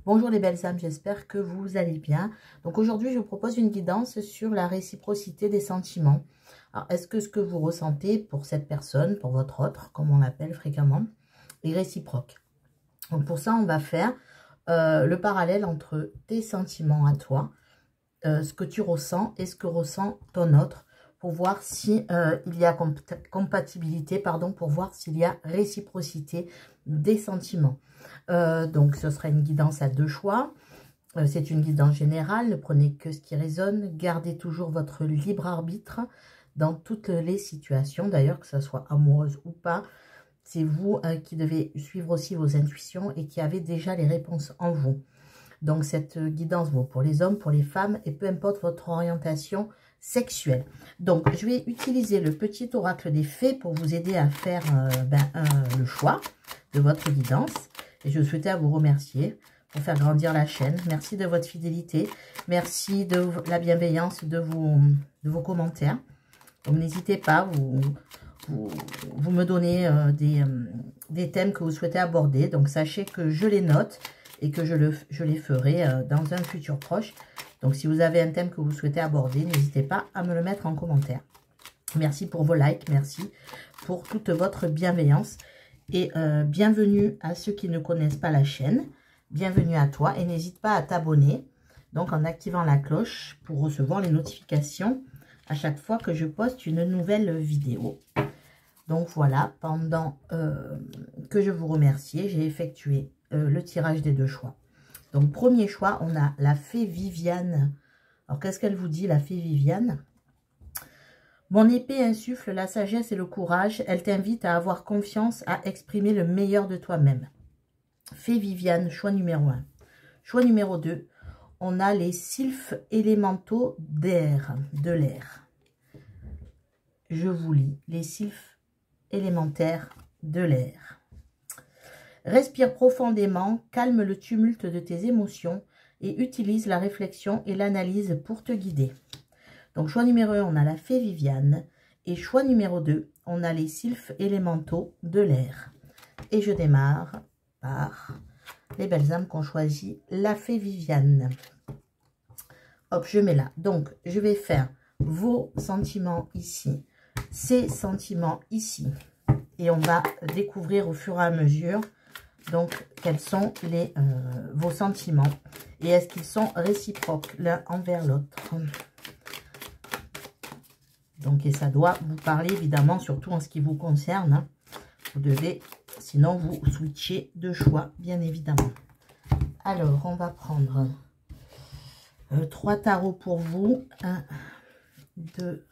Bonjour les belles âmes, j'espère que vous allez bien. Donc aujourd'hui, je vous propose une guidance sur la réciprocité des sentiments. Alors, est-ce que ce que vous ressentez pour cette personne, pour votre autre, comme on l'appelle fréquemment, est réciproque? Donc pour ça, on va faire le parallèle entre tes sentiments à toi, ce que tu ressens et ce que ressent ton autre, pour voir si il y a compatibilité, pour voir s'il y a réciprocité des sentiments. Donc ce sera une guidance à deux choix. C'est une guidance générale, ne prenez que ce qui résonne, gardez toujours votre libre arbitre dans toutes les situations, d'ailleurs que ce soit amoureuse ou pas. C'est vous qui devez suivre aussi vos intuitions et qui avez déjà les réponses en vous. Donc cette guidance vaut pour les hommes, pour les femmes et peu importe votre orientation sexuelle. Donc je vais utiliser le petit oracle des fées pour vous aider à faire le choix de votre guidance. Et je souhaitais à vous remercier pour faire grandir la chaîne. Merci de votre fidélité. Merci de la bienveillance de vos commentaires. Donc n'hésitez pas, vous me donnez des thèmes que vous souhaitez aborder. Donc sachez que je les note et que je les ferai dans un futur proche. Donc si vous avez un thème que vous souhaitez aborder, n'hésitez pas à me le mettre en commentaire. Merci pour vos likes, merci pour toute votre bienveillance. Et bienvenue à ceux qui ne connaissent pas la chaîne. Bienvenue à toi et n'hésite pas à t'abonner. Donc en activant la cloche pour recevoir les notifications à chaque fois que je poste une nouvelle vidéo. Donc voilà, pendant que je vous remercie, j'ai effectué le tirage des deux choix. Donc premier choix, on a la fée Viviane. Alors qu'est-ce qu'elle vous dit, la fée Viviane? Mon épée insuffle la sagesse et le courage. Elle t'invite à avoir confiance, à exprimer le meilleur de toi-même. Fée Viviane, choix numéro 1. Choix numéro 2, on a les sylphes élémentaux d'air, de l'air. Je vous lis, les sylphes élémentaires de l'air. Respire profondément, calme le tumulte de tes émotions et utilise la réflexion et l'analyse pour te guider. Donc, choix numéro 1, on a la fée Viviane. Et choix numéro 2, on a les sylphes élémentaux de l'air. Et je démarre par les belles âmes qui ont choisi la fée Viviane. Hop, je mets là. Donc, je vais faire vos sentiments ici, ces sentiments ici. Et on va découvrir au fur et à mesure, donc, quels sont vos sentiments. Et est-ce qu'ils sont réciproques l'un envers l'autre? Donc, et ça doit vous parler, évidemment, surtout en ce qui vous concerne. Hein. Vous devez, sinon, vous switcher de choix, bien évidemment. Alors, on va prendre 3 tarots pour vous. 1, 2,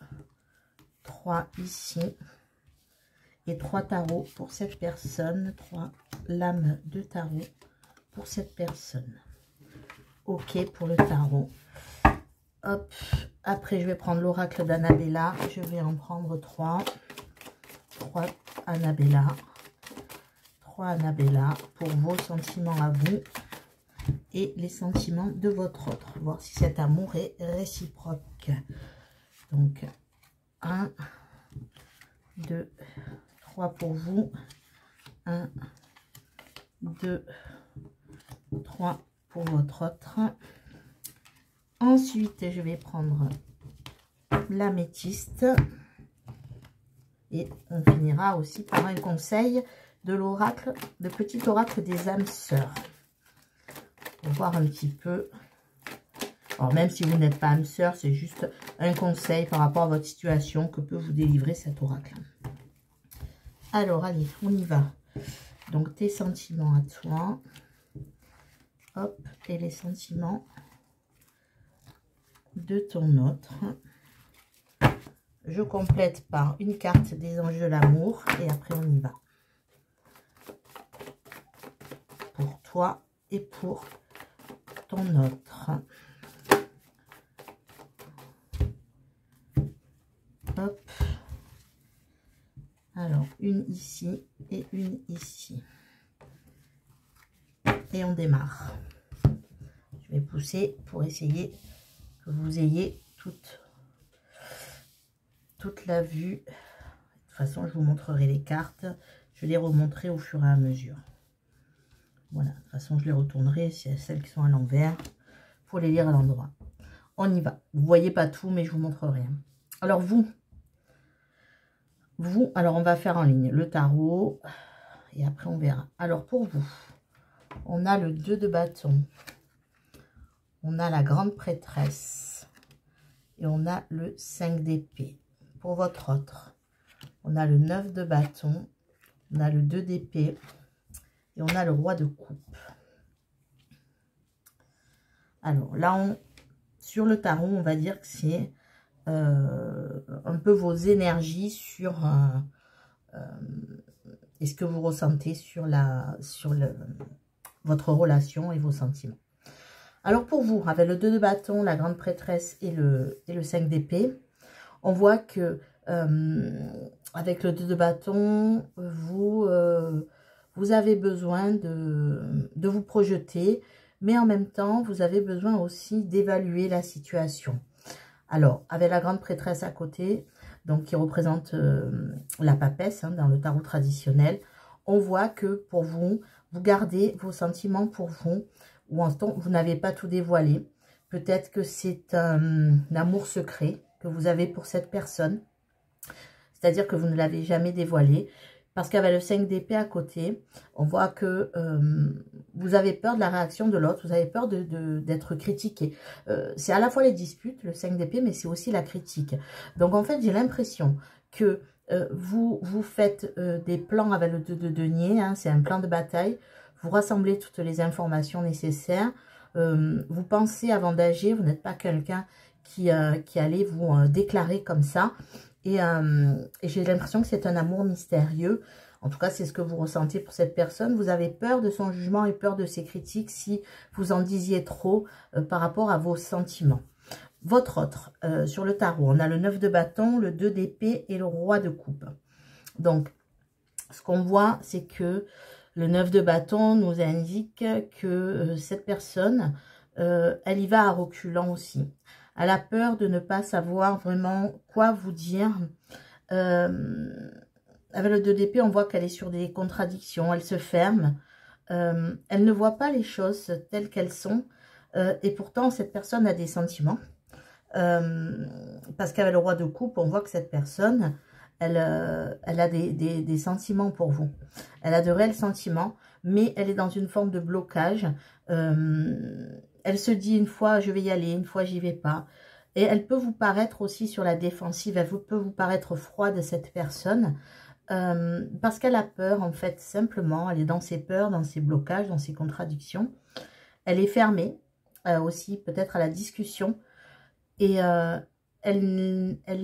3 ici. Et 3 tarots pour cette personne. 3 lames de tarot pour cette personne. OK pour le tarot. Hop. Après, je vais prendre l'oracle d'Annabella. Je vais en prendre 3. 3 Annabella. 3 Annabella pour vos sentiments à vous et les sentiments de votre autre. Voir si cet amour est réciproque. Donc, 1, 2, 3 pour vous. 1, 2, 3 pour votre autre. Ensuite, je vais prendre l'améthyste. Et on finira aussi par un conseil de l'oracle, de petit oracle des âmes sœurs. Pour voir un petit peu. Alors, même si vous n'êtes pas âme sœur, c'est juste un conseil par rapport à votre situation que peut vous délivrer cet oracle. Alors, allez, on y va. Donc, tes sentiments à toi. Hop, et les sentiments de ton autre. Je complète par une carte des anges de l'amour et après on y va. Pour toi et pour ton autre. Hop. Alors, une ici et une ici. Et on démarre. Je vais pousser pour essayer que vous ayez toute la vue. De toute façon, je vous montrerai les cartes. Je les remontrerai au fur et à mesure. Voilà, de toute façon, je les retournerai. C'est celles qui sont à l'envers. Il faut les lire à l'endroit. On y va. Vous voyez pas tout, mais je vous montre rien. Alors, vous, alors on va faire en ligne le tarot. Et après, on verra. Alors, pour vous, on a le 2 de bâton. On a la grande prêtresse. Et on a le 5 d'épée. Pour votre autre, on a le 9 de bâton. On a le 2 d'épée. Et on a le roi de coupe. Alors, là, sur le tarot, on va dire que c'est un peu vos énergies sur... et ce que vous ressentez sur votre relation et vos sentiments. Alors pour vous, avec le 2 de bâton, la grande prêtresse et le 5 d'épée, on voit que avec le 2 de bâton, vous avez besoin de vous projeter, mais en même temps, vous avez besoin aussi d'évaluer la situation. Alors, avec la grande prêtresse à côté, donc qui représente la papesse dans le tarot traditionnel, on voit que pour vous, vous gardez vos sentiments pour vous, ou en temps, vous n'avez pas tout dévoilé. Peut-être que c'est un amour secret que vous avez pour cette personne, c'est-à-dire que vous ne l'avez jamais dévoilé. Parce qu'avec le 5 d'épée à côté, on voit que vous avez peur de la réaction de l'autre, vous avez peur d'être critiqué. C'est à la fois les disputes, le 5 d'épée, mais c'est aussi la critique. Donc en fait, j'ai l'impression que vous faites des plans avec le 2 de denier, hein, c'est un plan de bataille. Vous rassemblez toutes les informations nécessaires. Vous pensez avant d'agir, vous n'êtes pas quelqu'un qui allait vous déclarer comme ça. Et j'ai l'impression que c'est un amour mystérieux. En tout cas, c'est ce que vous ressentez pour cette personne. Vous avez peur de son jugement et peur de ses critiques si vous en disiez trop par rapport à vos sentiments. Votre autre, sur le tarot, on a le 9 de bâton, le 2 d'épée et le roi de coupe. Donc, ce qu'on voit, c'est que le 9 de bâton nous indique que cette personne, elle y va à reculons aussi. Elle a peur de ne pas savoir vraiment quoi vous dire. Avec le 2 d'épée, on voit qu'elle est sur des contradictions. Elle se ferme. Elle ne voit pas les choses telles qu'elles sont. Et pourtant, cette personne a des sentiments. Parce qu'avec le roi de coupe, on voit que cette personne, elle a des sentiments pour vous. Elle a de réels sentiments, mais elle est dans une forme de blocage. Elle se dit une fois je vais y aller, une fois j'y vais pas. Et elle peut vous paraître aussi sur la défensive, elle peut vous paraître froide cette personne. Parce qu'elle a peur en fait, simplement. Elle est dans ses peurs, dans ses blocages, dans ses contradictions. Elle est fermée aussi peut-être à la discussion. Et elle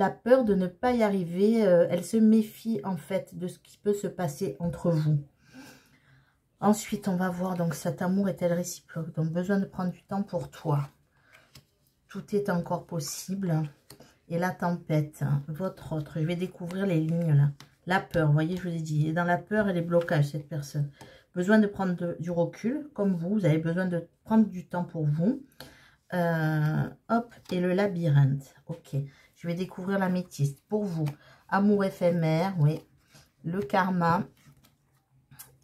a peur de ne pas y arriver. Elle se méfie en fait de ce qui peut se passer entre vous. Ensuite, on va voir, donc cet amour est-elle réciproque? Donc, besoin de prendre du temps pour toi. Tout est encore possible. Et la tempête, hein, votre autre. Je vais découvrir les lignes là. La peur, vous voyez, je vous ai dit. Et dans la peur et les blocages, cette personne. Besoin de prendre du recul, comme vous. Vous avez besoin de prendre du temps pour vous. Hop, et le labyrinthe. Ok, je vais découvrir l'améthyste. Pour vous, amour éphémère, oui. Le karma.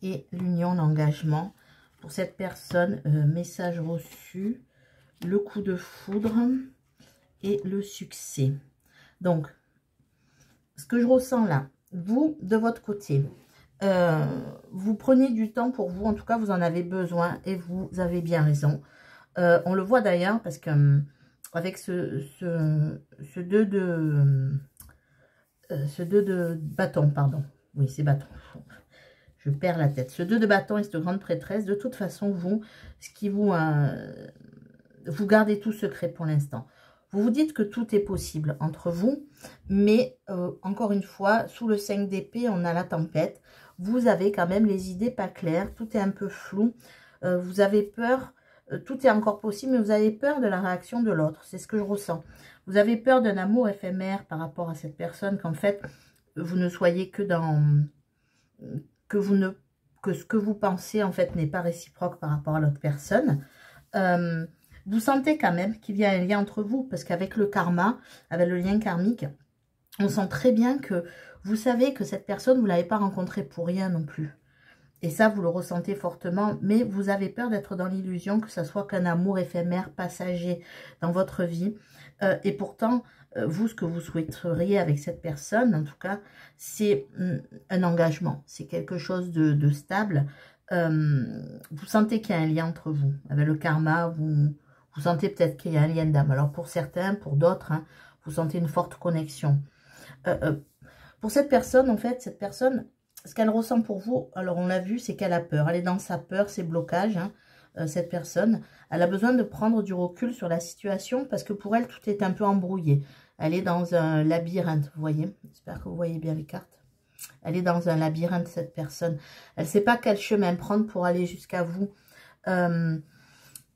Et l'union, l'engagement. Pour cette personne, message reçu, le coup de foudre et le succès. Donc, ce que je ressens là, vous, de votre côté, vous prenez du temps pour vous. En tout cas, vous en avez besoin et vous avez bien raison. On le voit d'ailleurs parce que avec ce 2 de bâton, pardon. Oui, c'est bâton. Je perds la tête. Ce 2 de bâton et cette grande prêtresse, de toute façon, vous gardez tout secret pour l'instant. Vous vous dites que tout est possible entre vous, mais encore une fois, sous le 5 d'épée, on a la tempête. Vous avez quand même les idées pas claires, tout est un peu flou. Vous avez peur, tout est encore possible, mais vous avez peur de la réaction de l'autre. C'est ce que je ressens. Vous avez peur d'un amour éphémère par rapport à cette personne, qu'en fait, vous ne soyez que dans... que ce que vous pensez en fait n'est pas réciproque par rapport à l'autre personne. Vous sentez quand même qu'il y a un lien entre vous, parce qu'avec le karma, avec le lien karmique, on sent très bien que vous savez que cette personne, vous ne l'avez pas rencontrée pour rien non plus. Et ça, vous le ressentez fortement, mais vous avez peur d'être dans l'illusion que ça soit qu'un amour éphémère, passager dans votre vie. Et pourtant, vous, ce que vous souhaiteriez avec cette personne, en tout cas, c'est un engagement. C'est quelque chose de stable. Vous sentez qu'il y a un lien entre vous. Avec le karma, vous sentez peut-être qu'il y a un lien d'âme. Alors pour certains, pour d'autres, hein, vous sentez une forte connexion. Pour cette personne, en fait, cette personne... Ce qu'elle ressent pour vous, alors on l'a vu, c'est qu'elle a peur. Elle est dans sa peur, ses blocages, hein, cette personne. Elle a besoin de prendre du recul sur la situation parce que pour elle, tout est un peu embrouillé. Elle est dans un labyrinthe, vous voyez. J'espère que vous voyez bien les cartes. Elle est dans un labyrinthe, cette personne. Elle ne sait pas quel chemin prendre pour aller jusqu'à vous.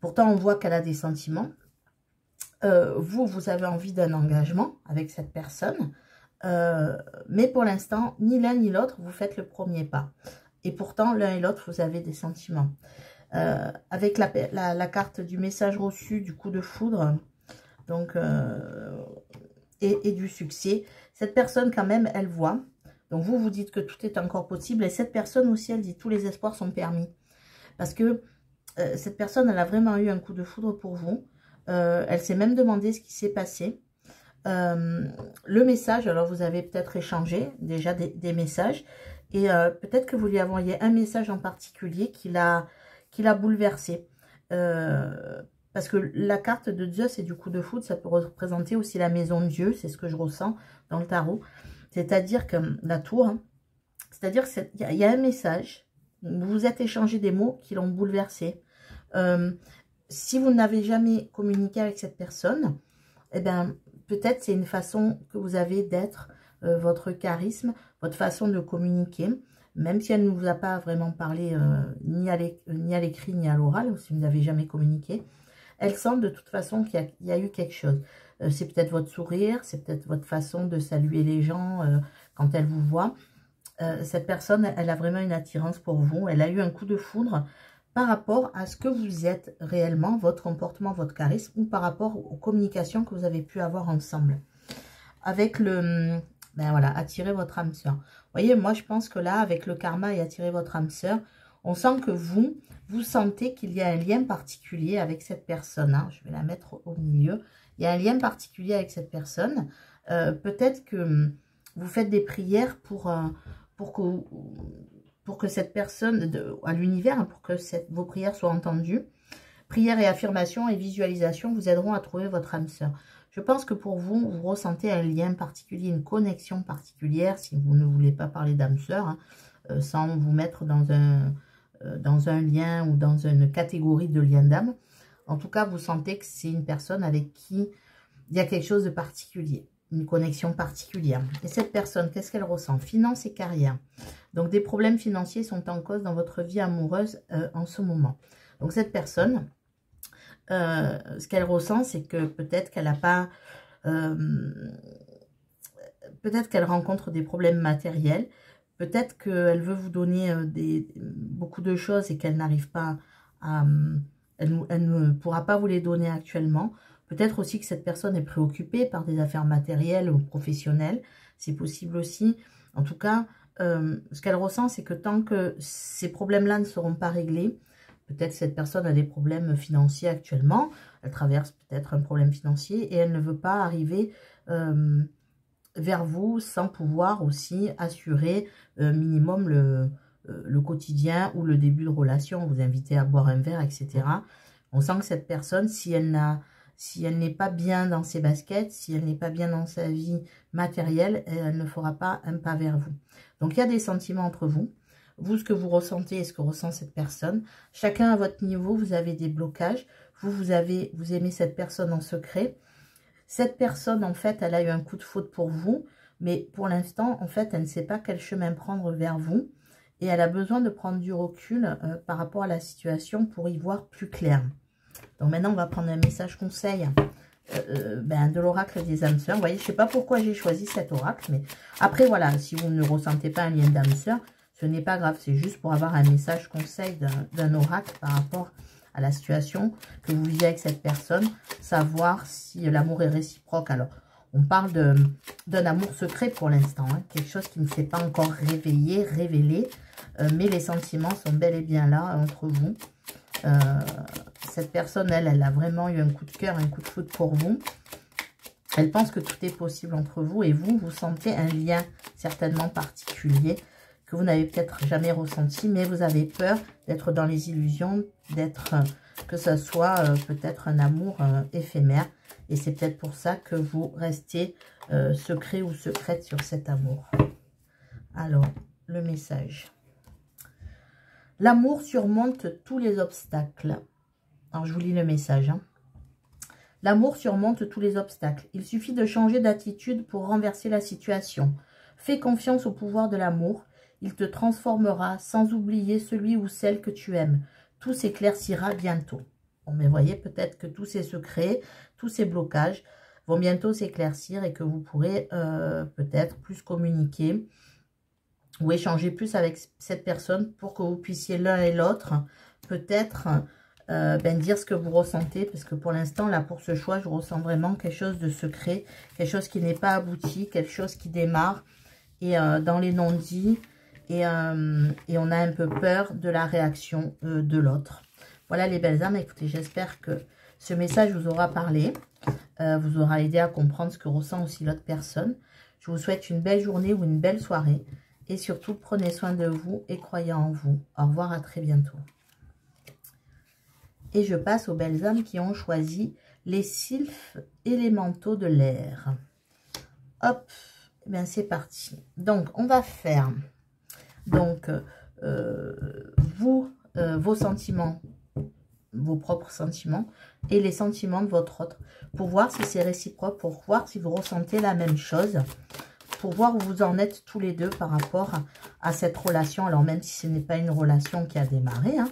Pourtant, on voit qu'elle a des sentiments. Vous avez envie d'un engagement avec cette personne. Mais pour l'instant, ni l'un ni l'autre, vous faites le premier pas. Et pourtant, l'un et l'autre, vous avez des sentiments. Avec la carte du message reçu, du coup de foudre, donc, et du succès, cette personne, quand même, elle voit. Donc, vous dites que tout est encore possible. Et cette personne aussi, elle dit tous les espoirs sont permis. Parce que cette personne, elle a vraiment eu un coup de foudre pour vous. Elle s'est même demandé ce qui s'est passé. Le message, alors vous avez peut-être échangé déjà des messages et peut-être que vous lui envoyez un message en particulier qui l'a bouleversé. Parce que la carte de Zeus et du coup de foudre, ça peut représenter aussi la maison de Dieu, c'est ce que je ressens dans le tarot. C'est-à-dire que la tour, hein, c'est-à-dire qu'il y a un message, vous vous êtes échangé des mots qui l'ont bouleversé. Si vous n'avez jamais communiqué avec cette personne, eh bien, peut-être c'est une façon que vous avez d'être, votre charisme, votre façon de communiquer, même si elle ne vous a pas vraiment parlé ni à l'écrit ni à l'oral, ou si vous n'avez jamais communiqué, elle sent de toute façon qu'il y a eu quelque chose. C'est peut-être votre sourire, c'est peut-être votre façon de saluer les gens quand elle vous voit. Cette personne, elle a vraiment une attirance pour vous, elle a eu un coup de foudre par rapport à ce que vous êtes réellement, votre comportement, votre charisme, ou par rapport aux communications que vous avez pu avoir ensemble. Avec le... Ben voilà, attirer votre âme sœur. Vous voyez, moi je pense que là, avec le karma et attirer votre âme sœur, on sent que vous sentez qu'il y a un lien particulier avec cette personne. Hein. Je vais la mettre au milieu. Il y a un lien particulier avec cette personne. Peut-être que vous faites des prières pour que cette personne, à l'univers, hein, pour que vos prières soient entendues. Prières et affirmations et visualisations vous aideront à trouver votre âme sœur. Je pense que pour vous, vous ressentez un lien particulier, une connexion particulière, si vous ne voulez pas parler d'âme sœur, hein, sans vous mettre dans un lien ou dans une catégorie de lien d'âme. En tout cas, vous sentez que c'est une personne avec qui il y a quelque chose de particulier. Une connexion particulière. Et cette personne, qu'est-ce qu'elle ressent? Finances et carrière. Donc, des problèmes financiers sont en cause dans votre vie amoureuse en ce moment. Donc, cette personne, ce qu'elle ressent, c'est que peut-être qu'elle n'a pas... peut-être qu'elle rencontre des problèmes matériels. Peut-être qu'elle veut vous donner beaucoup de choses et qu'elle n'arrive pas à... elle ne pourra pas vous les donner actuellement. Peut-être aussi que cette personne est préoccupée par des affaires matérielles ou professionnelles. C'est possible aussi. En tout cas, ce qu'elle ressent, c'est que tant que ces problèmes-là ne seront pas réglés, peut-être cette personne a des problèmes financiers actuellement. Elle traverse peut-être un problème financier et elle ne veut pas arriver vers vous sans pouvoir aussi assurer minimum le quotidien ou le début de relation. Vous inviter à boire un verre, etc. On sent que cette personne, si elle n'est pas bien dans ses baskets, si elle n'est pas bien dans sa vie matérielle, elle ne fera pas un pas vers vous. Donc, il y a des sentiments entre vous. Vous, ce que vous ressentez et ce que ressent cette personne. Chacun à votre niveau, vous avez des blocages. Vous aimez cette personne en secret. Cette personne, en fait, elle a eu un coup de foudre pour vous. Mais pour l'instant, en fait, elle ne sait pas quel chemin prendre vers vous. Et elle a besoin de prendre du recul par rapport à la situation pour y voir plus clair. Donc maintenant, on va prendre un message conseil de l'oracle des âmes sœurs. Vous voyez, je ne sais pas pourquoi j'ai choisi cet oracle, mais après, voilà, si vous ne ressentez pas un lien d'âme sœur, ce n'est pas grave. C'est juste pour avoir un message conseil d'un oracle par rapport à la situation que vous vivez avec cette personne, savoir si l'amour est réciproque. Alors, on parle d'un amour secret pour l'instant, hein, quelque chose qui ne s'est pas encore révélé. mais les sentiments sont bel et bien là entre vous. Cette personne, elle a vraiment eu un coup de cœur, un coup de foudre pour vous. Elle pense que tout est possible entre vous et vous sentez un lien certainement particulier que vous n'avez peut-être jamais ressenti, mais vous avez peur d'être dans les illusions, que ce soit peut-être un amour éphémère. Et c'est peut-être pour ça que vous restez secret ou secrète sur cet amour. Alors, le message. L'amour surmonte tous les obstacles. Alors, je vous lis le message. L'amour surmonte tous les obstacles. Il suffit de changer d'attitude pour renverser la situation. Fais confiance au pouvoir de l'amour. Il te transformera sans oublier celui ou celle que tu aimes. Tout s'éclaircira bientôt. Bon, mais voyez, peut-être que tous ces secrets, tous ces blocages vont bientôt s'éclaircir et que vous pourrez peut-être plus communiquer ou échanger plus avec cette personne pour que vous puissiez l'un et l'autre peut-être dire ce que vous ressentez, parce que pour l'instant, là, pour ce choix, je ressens vraiment quelque chose de secret, quelque chose qui n'est pas abouti, quelque chose qui démarre, et dans les non-dits, et on a un peu peur de la réaction de l'autre. Voilà les belles âmes, écoutez, j'espère que ce message vous aura parlé, vous aura aidé à comprendre ce que ressent aussi l'autre personne. Je vous souhaite une belle journée ou une belle soirée, et surtout, prenez soin de vous et croyez en vous. Au revoir, à très bientôt. Et je passe aux belles âmes qui ont choisi les sylphes élémentaux de l'air. Hop, eh bien c'est parti. Donc, on va faire donc vos sentiments, vos propres sentiments et les sentiments de votre autre pour voir si c'est réciproque, pour voir si vous ressentez la même chose, pour voir où vous en êtes tous les deux par rapport à cette relation. Alors, même si ce n'est pas une relation qui a démarré, hein,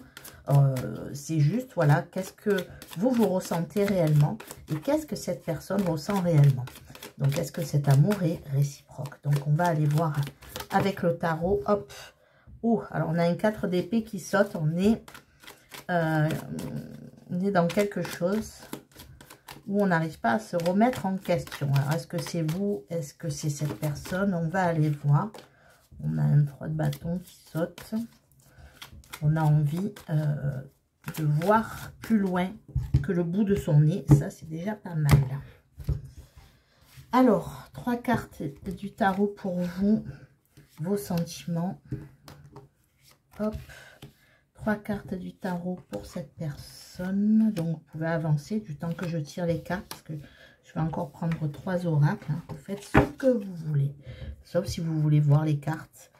c'est juste, voilà, qu'est-ce que vous ressentez réellement et qu'est-ce que cette personne ressent réellement. Donc, est-ce que cet amour est réciproque? Donc, on va aller voir avec le tarot. Hop. Oh, alors, on a un 4 d'épée qui saute. On est dans quelque chose où on n'arrive pas à se remettre en question. Alors, est-ce que c'est vous? Est-ce que c'est cette personne? On va aller voir. On a un 3 de bâton qui saute. On a envie de voir plus loin que le bout de son nez. Ça, c'est déjà pas mal. Alors, 3 cartes du tarot pour vous. Vos sentiments. Hop. 3 cartes du tarot pour cette personne. Donc, vous pouvez avancer du temps que je tire les cartes. Parce que je vais encore prendre 3 oracles. Hein. Vous faites ce que vous voulez. Sauf si vous voulez voir les cartes.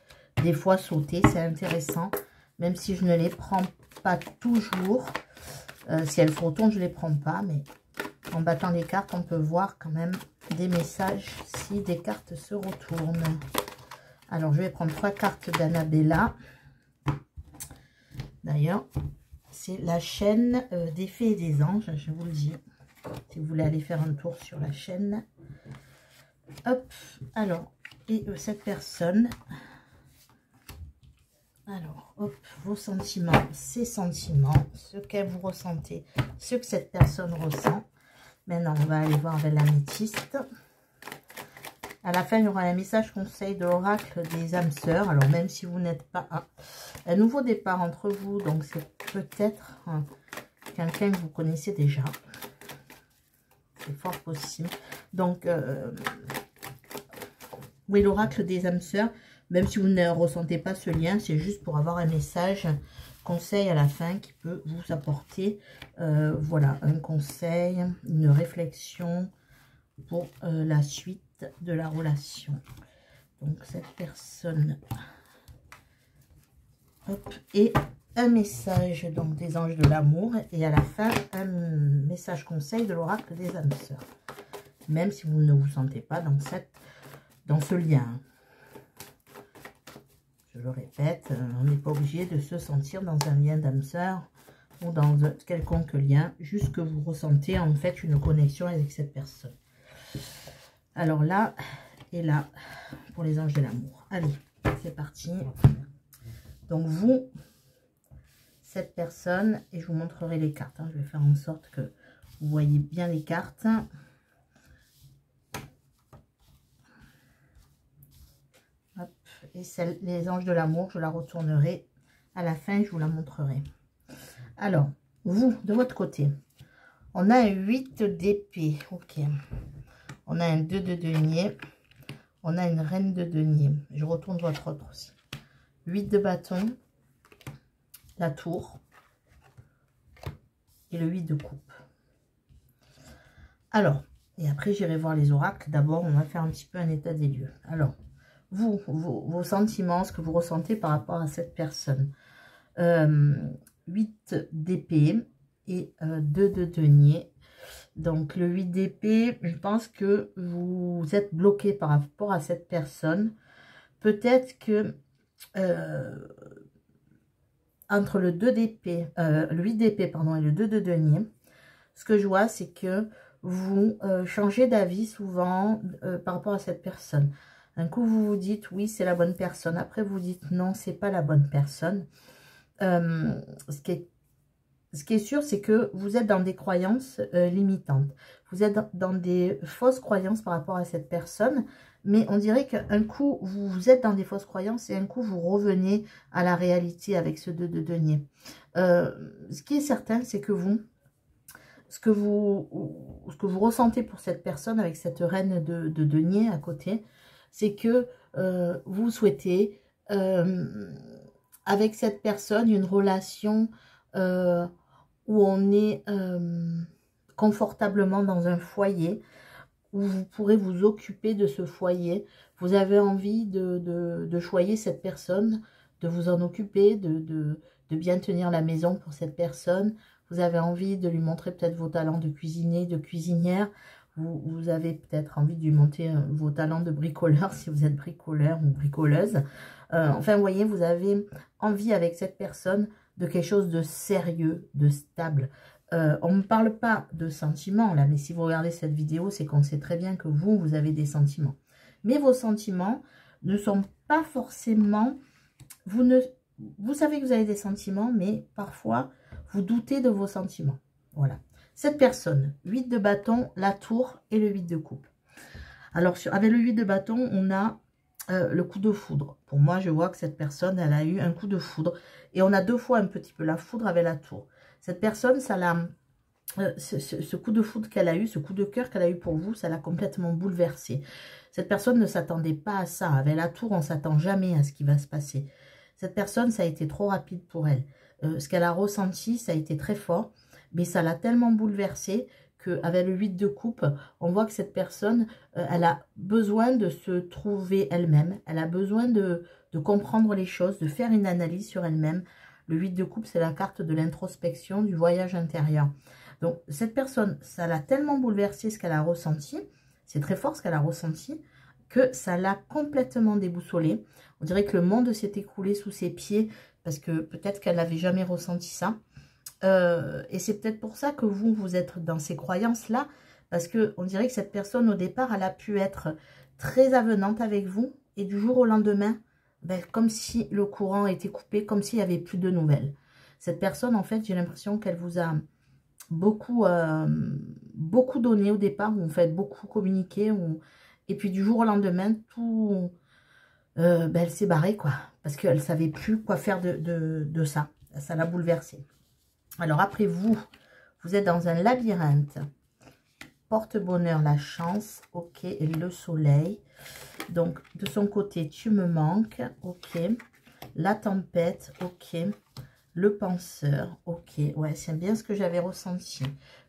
Des fois, sauter, c'est intéressant. Même si je ne les prends pas toujours. Si elles se retournent, je ne les prends pas. Mais en battant les cartes, on peut voir quand même des messages si des cartes se retournent. Alors, je vais prendre 3 cartes d'Annabella. D'ailleurs, c'est la chaîne des fées et des anges, je vous le dis. Si vous voulez aller faire un tour sur la chaîne. Hop, alors, et cette personne... Alors, hop, vos sentiments, ses sentiments, ce que vous ressentez, ce que cette personne ressent. Maintenant, on va aller voir avec l'améthyste. À la fin, il y aura un message conseil de l'oracle des âmes sœurs. Alors, même si vous n'êtes pas un nouveau départ entre vous, donc c'est peut-être quelqu'un que vous connaissez déjà. C'est fort possible. Donc, oui, l'oracle des âmes sœurs. Même si vous ne ressentez pas ce lien, c'est juste pour avoir un message, conseil à la fin qui peut vous apporter, voilà, un conseil, une réflexion pour la suite de la relation. Donc, cette personne, hop, et un message donc des anges de l'amour et à la fin, un message conseil de l'oracle des âmes sœurs. Même si vous ne vous sentez pas dans ce lien. Je le répète, on n'est pas obligé de se sentir dans un lien d'âme sœur ou dans un quelconque lien, juste que vous ressentez en fait une connexion avec cette personne. Alors là et là, pour les anges de l'amour. Allez, c'est parti. Donc vous, cette personne, et je vous montrerai les cartes. Hein, je vais faire en sorte que vous voyez bien les cartes. Hop, et celle, les anges de l'amour, je la retournerai à la fin, je vous la montrerai. Alors, vous, de votre côté, on a un 8 d'épée, ok. On a un 2 de denier, on a une reine de denier. Je retourne votre autre aussi. 8 de bâton, la tour et le 8 de coupe. Alors, et après j'irai voir les oracles. D'abord, on va faire un petit peu un état des lieux. Alors, vous, vos sentiments, ce que vous ressentez par rapport à cette personne. 8 d'épée et 2 de denier. Donc, le 8 d'épée, je pense que vous êtes bloqué par rapport à cette personne. Peut-être que entre le 2 d'épée, le 8 d'épée, pardon, et le 2 de denier, ce que je vois, c'est que vous changez d'avis souvent par rapport à cette personne. Un coup, vous vous dites, oui, c'est la bonne personne. Après, vous dites, non, c'est pas la bonne personne. Ce qui est sûr, c'est que vous êtes dans des croyances limitantes. Vous êtes dans des fausses croyances par rapport à cette personne. Mais on dirait qu'un coup, vous êtes dans des fausses croyances et un coup, vous revenez à la réalité avec ce 2 de denier. Ce qui est certain, c'est que vous, ce que vous ressentez pour cette personne avec cette reine de denier à côté, c'est que vous souhaitez, avec cette personne, une relation où on est confortablement dans un foyer, où vous pourrez vous occuper de ce foyer. Vous avez envie de choyer cette personne, de vous en occuper, de bien tenir la maison pour cette personne. Vous avez envie de lui montrer peut-être vos talents de cuisinier, de cuisinière. Vous avez peut-être envie de lui montrer vos talents de bricoleur, si vous êtes bricoleur ou bricoleuse. Enfin, vous voyez, vous avez envie avec cette personne de quelque chose de sérieux, de stable. On ne parle pas de sentiments là, mais si vous regardez cette vidéo, c'est qu'on sait très bien que vous avez des sentiments. Mais vos sentiments ne sont pas forcément... Vous savez que vous avez des sentiments, mais parfois, vous doutez de vos sentiments. Voilà. Cette personne, 8 de bâton, la tour et le 8 de coupe. Alors, avec le 8 de bâton, on a le coup de foudre. Pour moi, je vois que cette personne, elle a eu un coup de foudre. Et on a deux fois un petit peu la foudre avec la tour. Cette personne, ça l'a... ce coup de foudre qu'elle a eu, ce coup de cœur qu'elle a eu pour vous, ça l'a complètement bouleversée. Cette personne ne s'attendait pas à ça. Avec la tour, on ne s'attend jamais à ce qui va se passer. Cette personne, ça a été trop rapide pour elle. Ce qu'elle a ressenti, ça a été très fort. Mais ça l'a tellement bouleversée qu'avec le 8 de coupe, on voit que cette personne, elle a besoin de se trouver elle-même. Elle a besoin de comprendre les choses, de faire une analyse sur elle-même. Le 8 de coupe, c'est la carte de l'introspection, du voyage intérieur. Donc, cette personne, ça l'a tellement bouleversée ce qu'elle a ressenti. C'est très fort ce qu'elle a ressenti, que ça l'a complètement déboussolée. On dirait que le monde s'est écroulé sous ses pieds parce que peut-être qu'elle n'avait jamais ressenti ça. Et c'est peut-être pour ça que vous êtes dans ces croyances-là, parce qu'on dirait que cette personne, au départ, elle a pu être très avenante avec vous, et du jour au lendemain, ben, comme si le courant était coupé, comme s'il n'y avait plus de nouvelles. Cette personne, en fait, j'ai l'impression qu'elle vous a beaucoup, beaucoup donné au départ, vous faites beaucoup communiquer, et puis du jour au lendemain, tout, ben, elle s'est barrée, quoi, parce qu'elle ne savait plus quoi faire de ça. Ça l'a bouleversée. Alors après vous êtes dans un labyrinthe. Porte-bonheur, la chance, ok, et le soleil. Donc de son côté, tu me manques, ok. La tempête, ok. Le penseur, ok. Ouais, c'est bien ce que j'avais ressenti.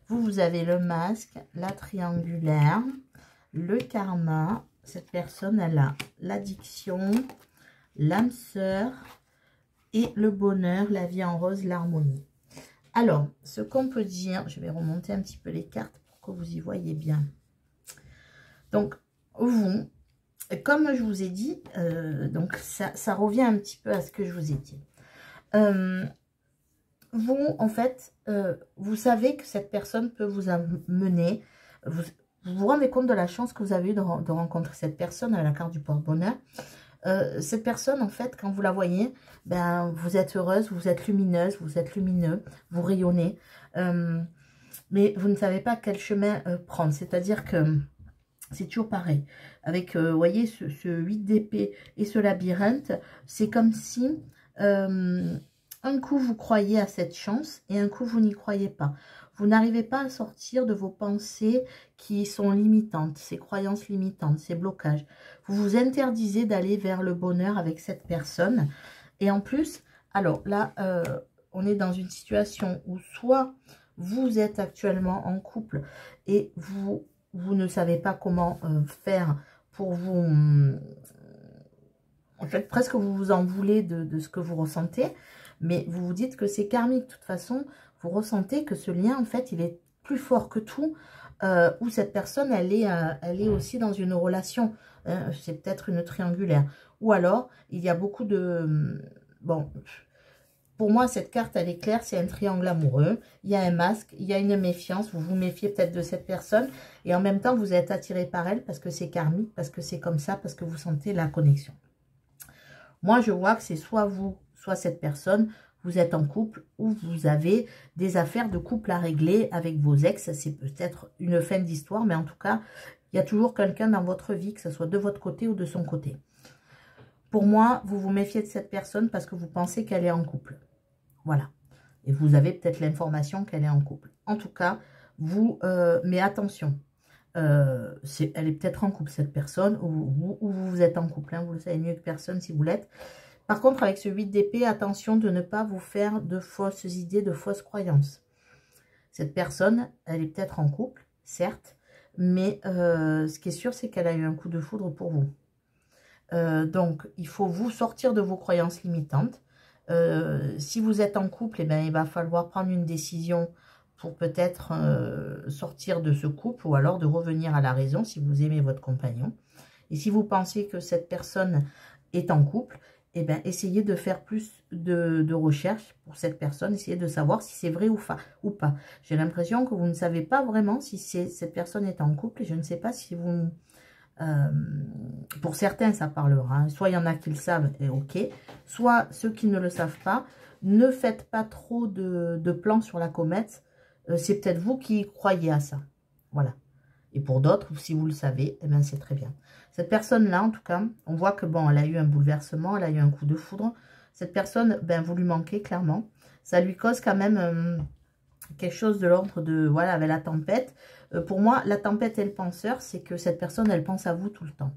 Vous avez le masque, la triangulaire, le karma. Cette personne, elle a l'addiction, l'âme sœur et le bonheur, la vie en rose, l'harmonie. Alors, ce qu'on peut dire, je vais remonter un petit peu les cartes pour que vous y voyez bien. Donc, vous, comme je vous ai dit, donc ça revient un petit peu à ce que je vous ai dit. Vous, en fait, vous savez que cette personne peut vous amener, vous vous rendez compte de la chance que vous avez eu de rencontrer cette personne à la carte du porte-bonheur. Cette personne, en fait, quand vous la voyez, ben, vous êtes heureuse, vous êtes lumineuse, vous êtes lumineux, vous rayonnez. Mais vous ne savez pas quel chemin prendre. C'est-à-dire que c'est toujours pareil. Avec, vous voyez, ce 8 d'épée et ce labyrinthe, c'est comme si un coup vous croyez à cette chance et un coup vous n'y croyez pas. Vous n'arrivez pas à sortir de vos pensées qui sont limitantes, ces croyances limitantes, ces blocages. Vous vous interdisez d'aller vers le bonheur avec cette personne. Et en plus, alors là, on est dans une situation où soit vous êtes actuellement en couple et vous ne savez pas comment faire pour vous... en fait, presque vous vous en voulez de ce que vous ressentez, mais vous vous dites que c'est karmique. De toute façon, vous ressentez que ce lien, en fait, il est plus fort que tout, où cette personne, elle est aussi dans une relation. C'est peut-être une triangulaire. Ou alors, il y a beaucoup de... Bon... Pour moi, cette carte, elle est claire, c'est un triangle amoureux. Il y a un masque, il y a une méfiance. Vous vous méfiez peut-être de cette personne. Et en même temps, vous êtes attiré par elle parce que c'est karmique, parce que c'est comme ça, parce que vous sentez la connexion. Moi, je vois que c'est soit vous, soit cette personne. Vous êtes en couple ou vous avez des affaires de couple à régler avec vos ex. C'est peut-être une fin d'histoire, mais en tout cas, il y a toujours quelqu'un dans votre vie, que ce soit de votre côté ou de son côté. Pour moi, vous vous méfiez de cette personne parce que vous pensez qu'elle est en couple. Voilà. Et vous avez peut-être l'information qu'elle est en couple. En tout cas, vous... mais attention. Elle est peut-être en couple, cette personne. Ou vous êtes en couple. Hein, vous le savez mieux que personne si vous l'êtes. Par contre, avec ce 8 d'épée, attention de ne pas vous faire de fausses idées, de fausses croyances. Cette personne, elle est peut-être en couple, certes. Mais ce qui est sûr, c'est qu'elle a eu un coup de foudre pour vous. Donc, il faut vous sortir de vos croyances limitantes. Si vous êtes en couple, eh ben, il va falloir prendre une décision pour peut-être sortir de ce couple ou alors de revenir à la raison si vous aimez votre compagnon. Et si vous pensez que cette personne est en couple, eh ben, essayez de faire plus de recherches pour cette personne, essayez de savoir si c'est vrai ou pas. J'ai l'impression que vous ne savez pas vraiment si cette personne est en couple et je ne sais pas si vous... pour certains, ça parlera. Hein. Soit il y en a qui le savent, et ok. Soit ceux qui ne le savent pas, ne faites pas trop de plans sur la comète. C'est peut-être vous qui croyez à ça. Voilà. Et pour d'autres, si vous le savez, eh ben c'est très bien. Cette personne-là, en tout cas, on voit que bon, elle a eu un bouleversement, elle a eu un coup de foudre. Cette personne, ben, vous lui manquez clairement. Ça lui cause quand même quelque chose de l'ordre de, voilà, avec la tempête. Pour moi, la tempête et le penseur, c'est que cette personne, elle pense à vous tout le temps.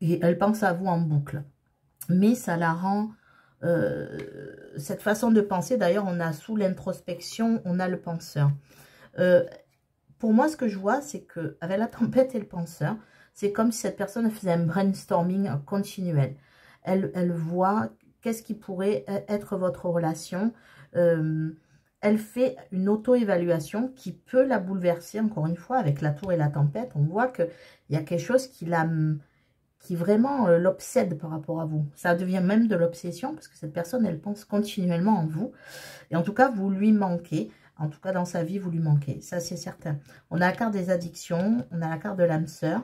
Et elle pense à vous en boucle. Mais ça la rend... cette façon de penser, d'ailleurs, on a sous l'introspection, on a le penseur. Pour moi, ce que je vois, c'est que avec la tempête et le penseur, c'est comme si cette personne faisait un brainstorming continuel. Elle voit qu'est-ce qui pourrait être votre relation. Elle fait une auto-évaluation qui peut la bouleverser, encore une fois, avec la tour et la tempête. On voit qu'il y a quelque chose qui vraiment l'obsède par rapport à vous. Ça devient même de l'obsession, parce que cette personne, elle pense continuellement en vous. Et en tout cas, vous lui manquez. En tout cas, dans sa vie, vous lui manquez. Ça, c'est certain. On a la carte des addictions, on a la carte de l'âme sœur,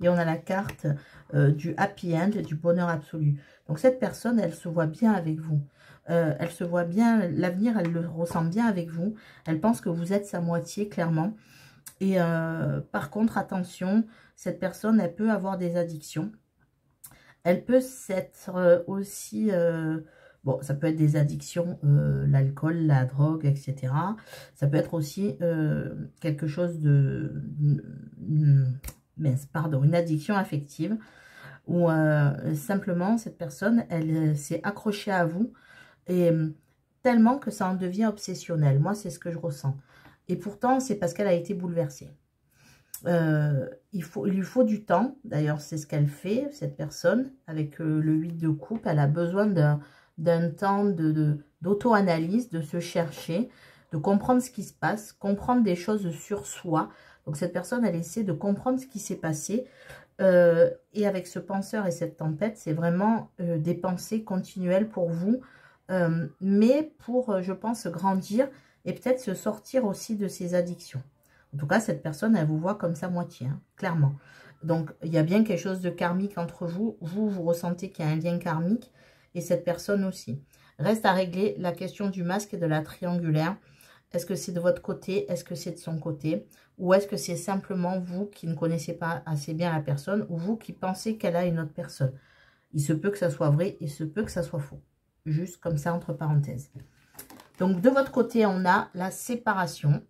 et on a la carte du happy end, du bonheur absolu. Donc, cette personne, elle se voit bien avec vous. Elle se voit bien, l'avenir, elle le ressent bien avec vous. Elle pense que vous êtes sa moitié, clairement. Et par contre, attention, cette personne, elle peut avoir des addictions. Elle peut s'être aussi... bon, ça peut être des addictions, l'alcool, la drogue, etc. Ça peut être aussi quelque chose de... une addiction affective. Où simplement, cette personne, elle s'est accrochée à vous. Et tellement que ça en devient obsessionnel. Moi, c'est ce que je ressens. Et pourtant, c'est parce qu'elle a été bouleversée. Il lui faut du temps. D'ailleurs, c'est ce qu'elle fait, cette personne. Avec le 8 de coupe, elle a besoin d'un temps d'auto-analyse, de se chercher, de comprendre ce qui se passe, comprendre des choses sur soi. Donc, cette personne, elle essaie de comprendre ce qui s'est passé. Et avec ce penseur et cette tempête, c'est vraiment des pensées continuelles pour vous. Mais pour, je pense, grandir et peut-être se sortir aussi de ses addictions. En tout cas, cette personne, elle vous voit comme sa moitié, hein, clairement. Donc, il y a bien quelque chose de karmique entre vous. Vous ressentez qu'il y a un lien karmique et cette personne aussi. Reste à régler la question du masque et de la triangulaire. Est-ce que c'est de votre côté? Est-ce que c'est de son côté? Ou est-ce que c'est simplement vous qui ne connaissez pas assez bien la personne ou vous qui pensez qu'elle a une autre personne? Il se peut que ça soit vrai, il se peut que ça soit faux. Juste comme ça, entre parenthèses. Donc, de votre côté, on a la séparation.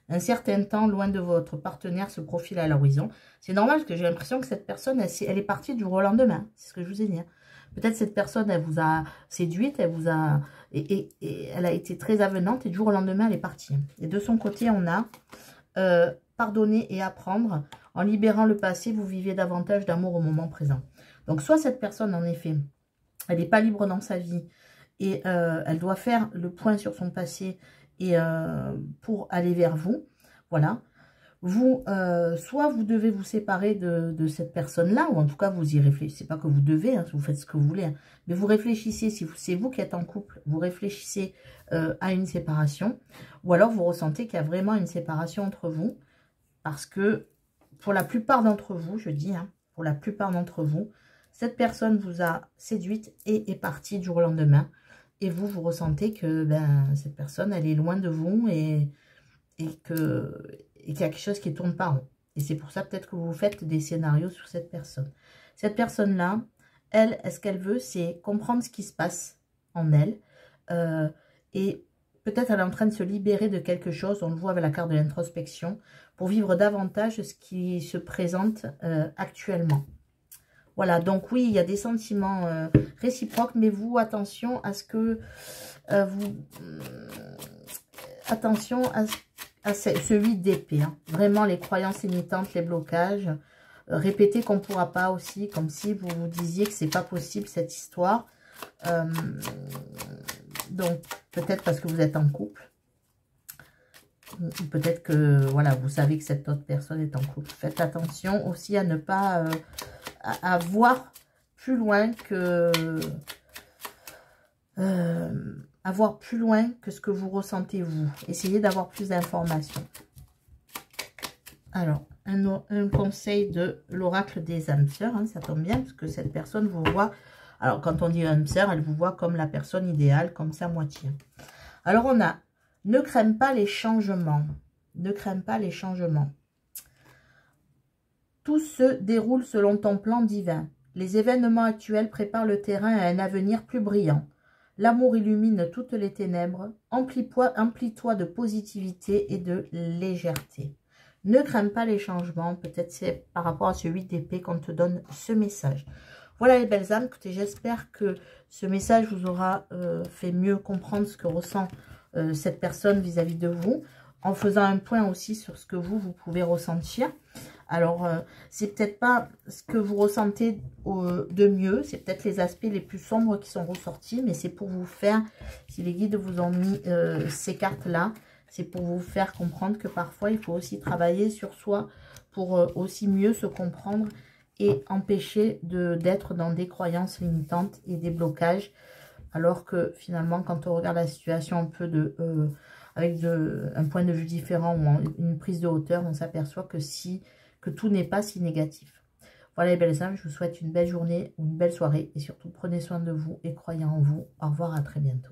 Un certain temps loin de votre partenaire se profile à l'horizon. C'est normal parce que j'ai l'impression que cette personne, elle est partie du jour au lendemain. C'est ce que je vous ai dit. Peut-être cette personne, elle vous a séduite, elle vous a... Et elle a été très avenante et du jour au lendemain, elle est partie. Et de son côté, on a pardonner et apprendre. En libérant le passé, vous vivez davantage d'amour au moment présent. Donc, soit cette personne, en effet, elle n'est pas libre dans sa vie et elle doit faire le point sur son passé et pour aller vers vous. Voilà. Vous, soit vous devez vous séparer de cette personne-là, ou en tout cas, vous y réfléchissez. C'est pas que vous devez, hein, vous faites ce que vous voulez. Hein, mais vous réfléchissez, si c'est vous qui êtes en couple, vous réfléchissez à une séparation. Ou alors, vous ressentez qu'il y a vraiment une séparation entre vous. Parce que, pour la plupart d'entre vous, je dis, hein, pour la plupart d'entre vous, cette personne vous a séduite et est partie du jour au lendemain. Et vous, vous ressentez que cette personne, elle est loin de vous et qu'il y a quelque chose qui tourne pas rond. Et c'est pour ça peut-être que vous faites des scénarios sur cette personne. Cette personne-là, elle, ce qu'elle veut, c'est comprendre ce qui se passe en elle. Et peut-être elle est en train de se libérer de quelque chose, on le voit avec la carte de l'introspection, pour vivre davantage ce qui se présente actuellement. Voilà, donc oui, il y a des sentiments réciproques, mais vous, attention à ce que attention à ce 8 d'épée. Hein. Vraiment, les croyances limitantes, les blocages. Répétez qu'on ne pourra pas aussi, comme si vous vous disiez que c'est pas possible cette histoire. Donc, peut-être parce que vous êtes en couple. Peut-être que, voilà, vous savez que cette autre personne est en couple. Faites attention aussi à ne pas... à voir plus loin que... avoir plus loin que ce que vous ressentez vous. Essayez d'avoir plus d'informations. Alors, un conseil de l'oracle des âmes sœurs, hein, ça tombe bien, parce que cette personne vous voit... Alors, quand on dit âme sœur, elle vous voit comme la personne idéale, comme sa moitié. Alors, on a, ne craigne pas les changements. Ne craigne pas les changements. Tout se déroule selon ton plan divin. Les événements actuels préparent le terrain à un avenir plus brillant. L'amour illumine toutes les ténèbres. Emplis-toi de positivité et de légèreté. Ne crains pas les changements. Peut-être c'est par rapport à ce 8 d'épée qu'on te donne ce message. Voilà les belles âmes. Écoutez, j'espère que ce message vous aura fait mieux comprendre ce que ressent cette personne vis-à-vis de vous. En faisant un point aussi sur ce que vous pouvez ressentir. Alors, c'est peut-être pas ce que vous ressentez de mieux. C'est peut-être les aspects les plus sombres qui sont ressortis. Mais c'est pour vous faire, si les guides vous ont mis ces cartes-là, c'est pour vous faire comprendre que parfois, il faut aussi travailler sur soi pour aussi mieux se comprendre et empêcher d'être dans des croyances limitantes et des blocages. Alors que finalement, quand on regarde la situation un peu avec un point de vue différent ou une prise de hauteur, on s'aperçoit que tout n'est pas si négatif. Voilà les belles âmes, je vous souhaite une belle journée, une belle soirée et surtout prenez soin de vous et croyez en vous. Au revoir, à très bientôt.